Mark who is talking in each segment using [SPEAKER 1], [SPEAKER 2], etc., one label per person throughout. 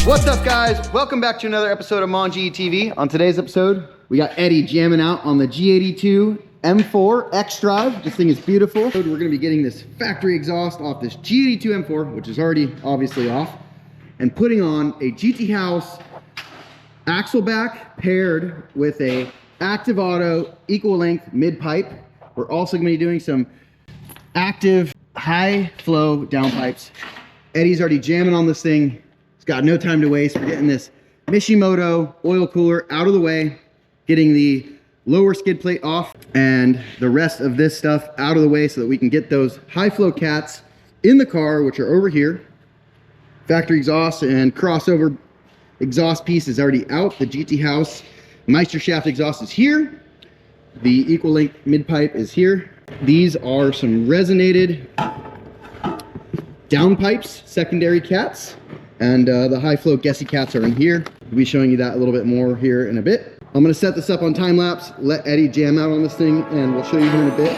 [SPEAKER 1] What's up, guys? Welcome back to another episode of Monge TV. On today's episode, we got Eddie jamming out on the G82 M4 xDrive. This thing is beautiful. We're gonna be getting this factory exhaust off this G82 M4, which is already obviously off, and putting on a GT House axle back paired with a active auto equal length mid pipe. We're also gonna be doing some active high flow downpipes. Eddie's already jamming on this thing. He's got no time to waste. We're getting this Mishimoto oil cooler out of the way, getting the lower skid plate off, and the rest of this stuff out of the way so that we can get those high flow cats in the car, which are over here. Factory exhaust and crossover exhaust piece is already out. The GT House Meister shaft exhaust is here. The equal length mid pipe is here. These are some resonated downpipes, secondary cats, and the high flow Gessie cats are in here. We'll be showing you that a little bit more here in a bit. I'm gonna set this up on time lapse, let Eddie jam out on this thing, and we'll show you here in a bit.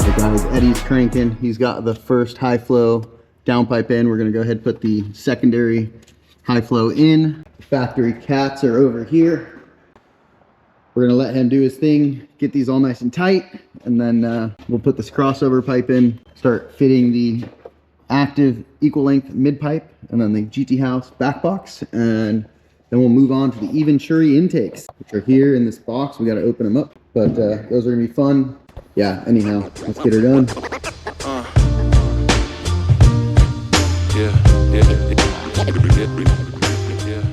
[SPEAKER 1] Hey guys, Eddie's cranking. He's got the first high flow downpipe in. We're gonna go ahead and put the secondary high flow in. The factory cats are over here. We're gonna let him do his thing, get these all nice and tight, and then we'll put this crossover pipe in, start fitting the active equal length mid pipe, and then the GT House back box, and then we'll move on to the Eventuri intakes, which are here in this box. We gotta open them up, but those are gonna be fun. Yeah, anyhow, let's get her done.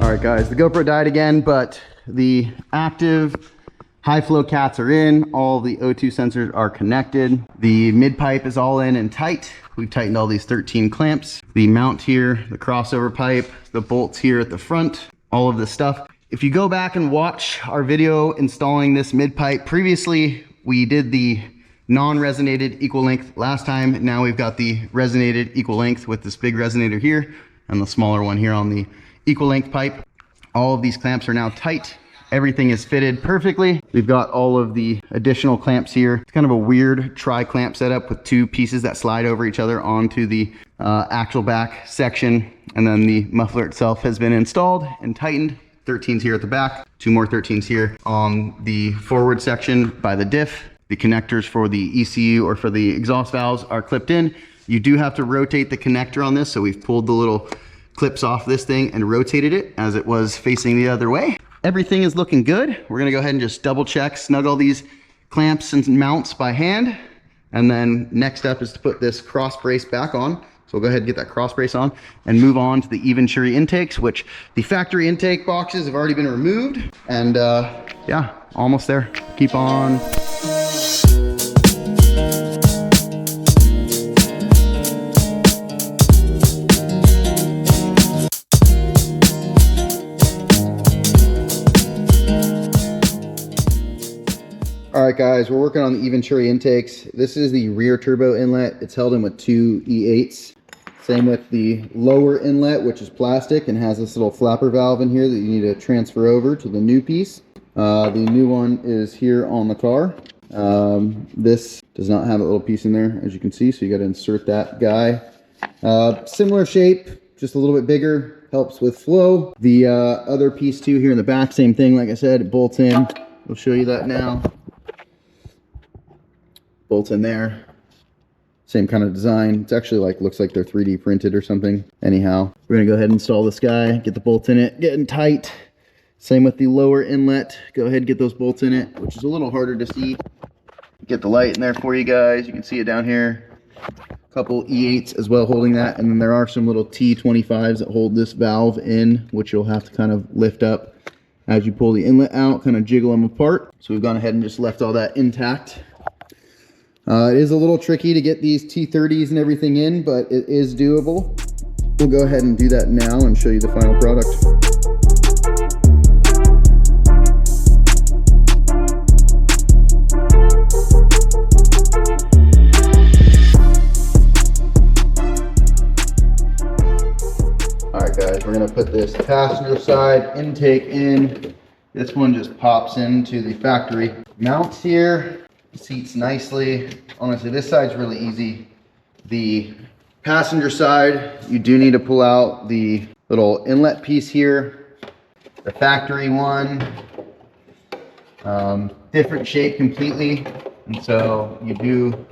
[SPEAKER 1] All right, guys, the GoPro died again, but the active high flow cats are in. All the O2 sensors are connected. The mid pipe is all in and tight. We've tightened all these 13 clamps. The mount here, the crossover pipe, the bolts here at the front, all of this stuff. If you go back and watch our video installing this mid pipe, previously we did the non-resonated equal length last time. Now we've got the resonated equal length with this big resonator here and the smaller one here on the equal length pipe. All of these clamps are now tight. Everything is fitted perfectly. We've got all of the additional clamps here. It's kind of a weird tri-clamp setup with two pieces that slide over each other onto the axle back section. And then the muffler itself has been installed and tightened. 13s here at the back, two more 13s here on the forward section by the diff. The connectors for the ECU or for the exhaust valves are clipped in. You do have to rotate the connector on this, so we've pulled the little clips off this thing and rotated it as it was facing the other way. Everything is looking good. We're gonna go ahead and just double check, snug all these clamps and mounts by hand. And then next up is to put this cross brace back on. So we'll go ahead and get that cross brace on and move on to the Eventuri intakes, which the factory intake boxes have already been removed. And yeah, almost there. Keep on. All right, guys, we're working on the Eventuri intakes. This is the rear turbo inlet. It's held in with two E8s. Same with the lower inlet, which is plastic and has this little flapper valve in here that you need to transfer over to the new piece. The new one is here on the car. This does not have a little piece in there, as you can see, so you got to insert that guy. Similar shape, just a little bit bigger, helps with flow. The other piece too here in the back, same thing, like I said, it bolts in. We'll show you that now. Bolts in there, same kind of design. It's actually like, looks like they're 3D printed or something. Anyhow, we're gonna go ahead and install this guy, get the bolts in it, getting tight. Same with the lower inlet. Go ahead and get those bolts in it, which is a little harder to see. Get the light in there for you guys. You can see it down here. A couple E8s as well holding that. And then there are some little T25s that hold this valve in, which you'll have to kind of lift up as you pull the inlet out, kind of jiggle them apart. So we've gone ahead and just left all that intact. It is a little tricky to get these T30s and everything in, but it is doable. We'll go ahead and do that now and show you the final product. All right, guys, we're gonna put this passenger side intake in. This one just pops into the factory mounts here. seats nicely. Honestly, this side's really easy. The passenger side, you do need to pull out the little inlet piece here, the factory one, different shape completely, and so you do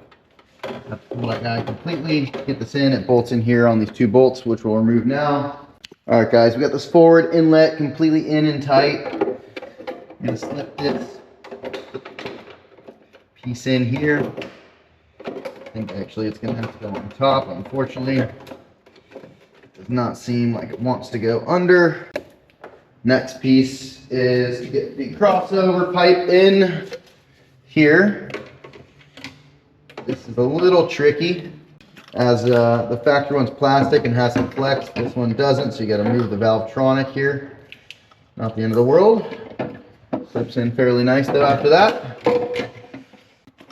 [SPEAKER 1] have to pull that guy completely, get this in. It bolts in here on these 2 bolts, which we'll remove now. All right, guys, we got this forward inlet completely in and tight. I'm gonna slip this piece in here. I think actually it's gonna have to go on top. Unfortunately, it does not seem like it wants to go under. Next piece is to get the crossover pipe in here. This is a little tricky, as the factory one's plastic and has some flex. This one doesn't, so you got to move the Valvetronic here. Not the end of the world. Slips in fairly nice though after that.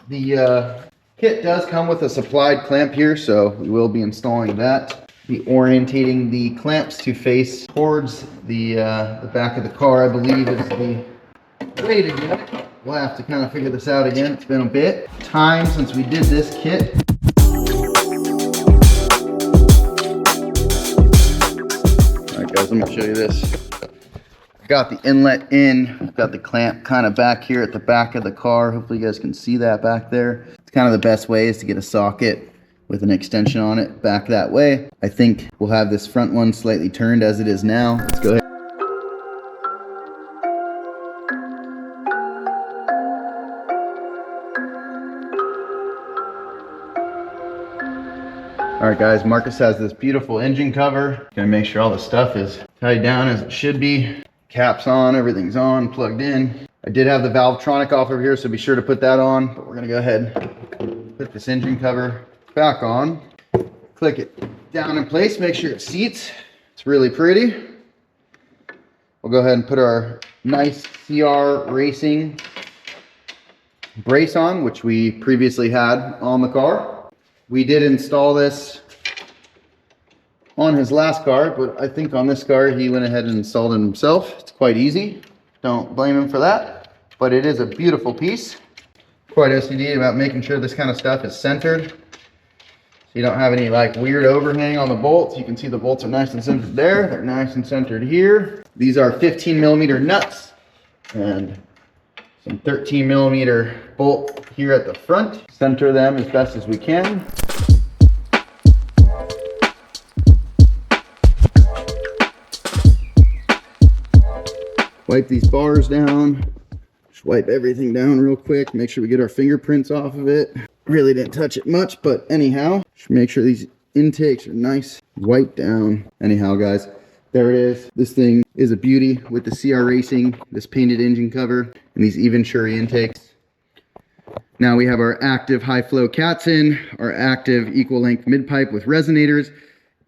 [SPEAKER 1] The kit does come with a supplied clamp here, so we will be installing that. Be orientating the clamps to face towards the back of the car, I believe is the way to do it. We'll have to kind of figure this out again. It's been a bit time since we did this kit. All right, guys, let me show you this. I got the inlet in. I've got the clamp kind of back here at the back of the car. Hopefully you guys can see that back there. It's kind of the best way is to get a socket with an extension on it back that way. I think we'll have this front one slightly turned as it is now. Let's go ahead. All right, guys, Marcus has this beautiful engine cover. Gonna make sure all the stuff is tied down as it should be. Caps on, everything's on, plugged in. I did have the Valvetronic off over here, so be sure to put that on. But we're gonna go ahead and put this engine cover back on. Click it down in place, make sure it seats. It's really pretty. We'll go ahead and put our nice CR Racing brace on, which we previously had on the car. We did install this on his last car, but I think on this car he went ahead and installed it himself. It's quite easy. Don't blame him for that, but it is a beautiful piece. Quite OCD about making sure this kind of stuff is centered, so you don't have any like weird overhang on the bolts. You can see the bolts are nice and centered there. They're nice and centered here. These are 15mm nuts and some 13mm bolt here at the front. Center them as best as we can. Wipe these bars down. Just wipe everything down real quick. Make sure we get our fingerprints off of it. Really didn't touch it much, but anyhow, just make sure these intakes are nice, wiped down. Anyhow, guys, there it is. This thing is a beauty with the CR Racing, this painted engine cover, and these Eventuri intakes. Now we have our active high flow cats in, our active equal length mid pipe with resonators,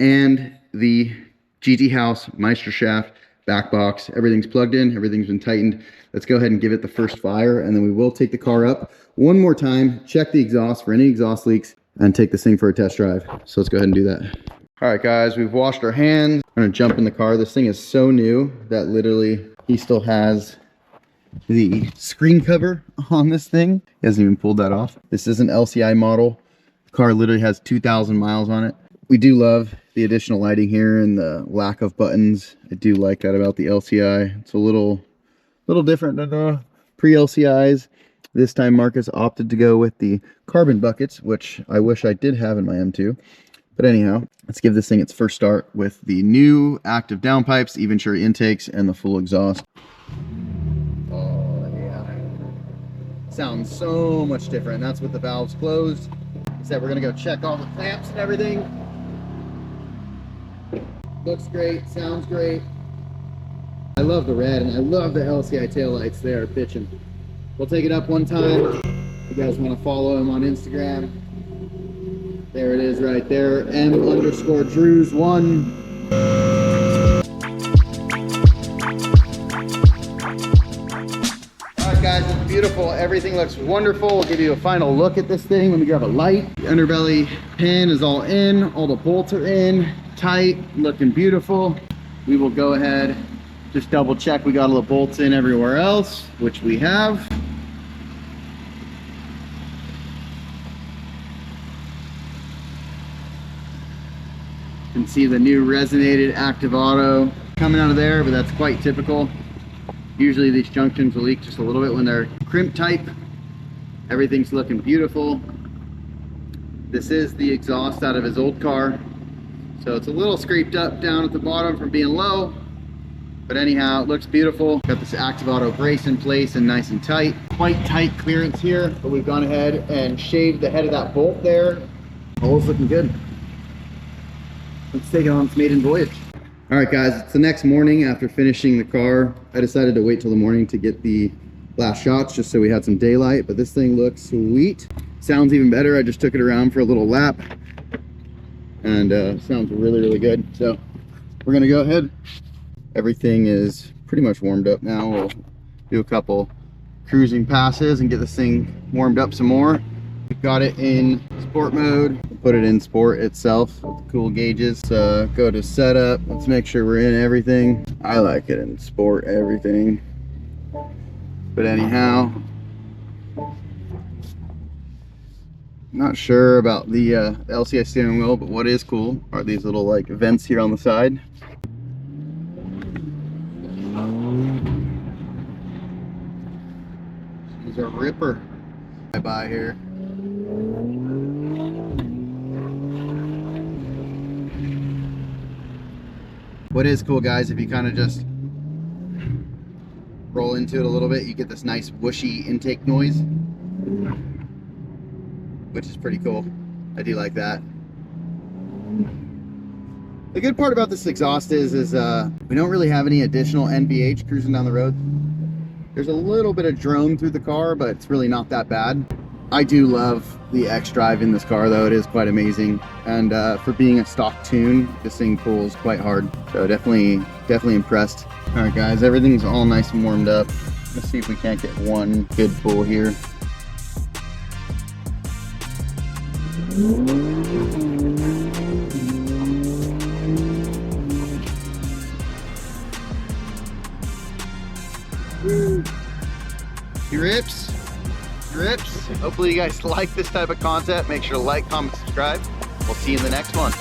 [SPEAKER 1] and the GT House Meister shaft back box. Everything's plugged in, everything's been tightened. Let's go ahead and give it the first fire, and then we will take the car up one more time, check the exhaust for any exhaust leaks, and take this thing for a test drive. So let's go ahead and do that. All right, guys, we've washed our hands. I'm gonna jump in the car. This thing is so new that literally he still has the screen cover on this thing. He hasn't even pulled that off. This is an LCI model. The car literally has 2,000 miles on it. We do love the additional lighting here and the lack of buttons. I do like that about the LCI. It's a little different than the pre-LCIs. This time Marcus opted to go with the carbon buckets, which I wish I did have in my M2. But anyhow, let's give this thing its first start with the new active downpipes, Eventuri intakes, and the full exhaust. Oh yeah, sounds so much different. That's with the valves closed. Except we're gonna go check all the clamps and everything. Looks great, sounds great. I love the red and I love the LCI taillights. They are bitching. We'll take it up one time. If you guys want to follow him on Instagram, there it is right there, M_Drews1. All right, guys, it's beautiful. Everything looks wonderful. We'll give you a final look at this thing. Let me grab a light. The underbelly pin is all in. All the bolts are in, tight, looking beautiful. We will go ahead, just double check we got all the bolts in everywhere else, which we have. can see the new resonated active auto coming out of there, but that's quite typical. Usually these junctions will leak just a little bit when they're crimp type. Everything's looking beautiful. This is the exhaust out of his old car, so it's a little scraped up down at the bottom from being low, but anyhow, it looks beautiful. Got this active auto brace in place and nice and tight. Quite tight clearance here, but we've gone ahead and shaved the head of that bolt there. All's looking good. Let's take it on its maiden voyage. All right, guys, it's the next morning after finishing the car. I decided to wait till the morning to get the last shots just so we had some daylight, but this thing looks sweet. Sounds even better. I just took it around for a little lap and sounds really, really good. So we're gonna go ahead. Everything is pretty much warmed up now. We'll do a couple cruising passes and get this thing warmed up some more. We've got it in sport mode. We'll put it in sport itself with the cool gauges. Go to setup. Let's make sure we're in everything. I like it in sport, everything. But anyhow, not sure about the LCI steering wheel, but what is cool are these little like vents here on the side. She's a ripper. Bye here. What is cool, guys, if you kind of just roll into it a little bit, you get this nice whooshy intake noise, which is pretty cool. I do like that. The good part about this exhaust is we don't really have any additional NVH cruising down the road. There's a little bit of drone through the car, but it's really not that bad. I do love the xDrive in this car, though. It is quite amazing, and for being a stock tune, this thing pulls quite hard. So definitely impressed. All right, guys, everything's all nice and warmed up. Let's see if we can't get one good pull here. He rips. Hopefully you guys like this type of content. Make sure to like, comment, subscribe. We'll see you in the next one.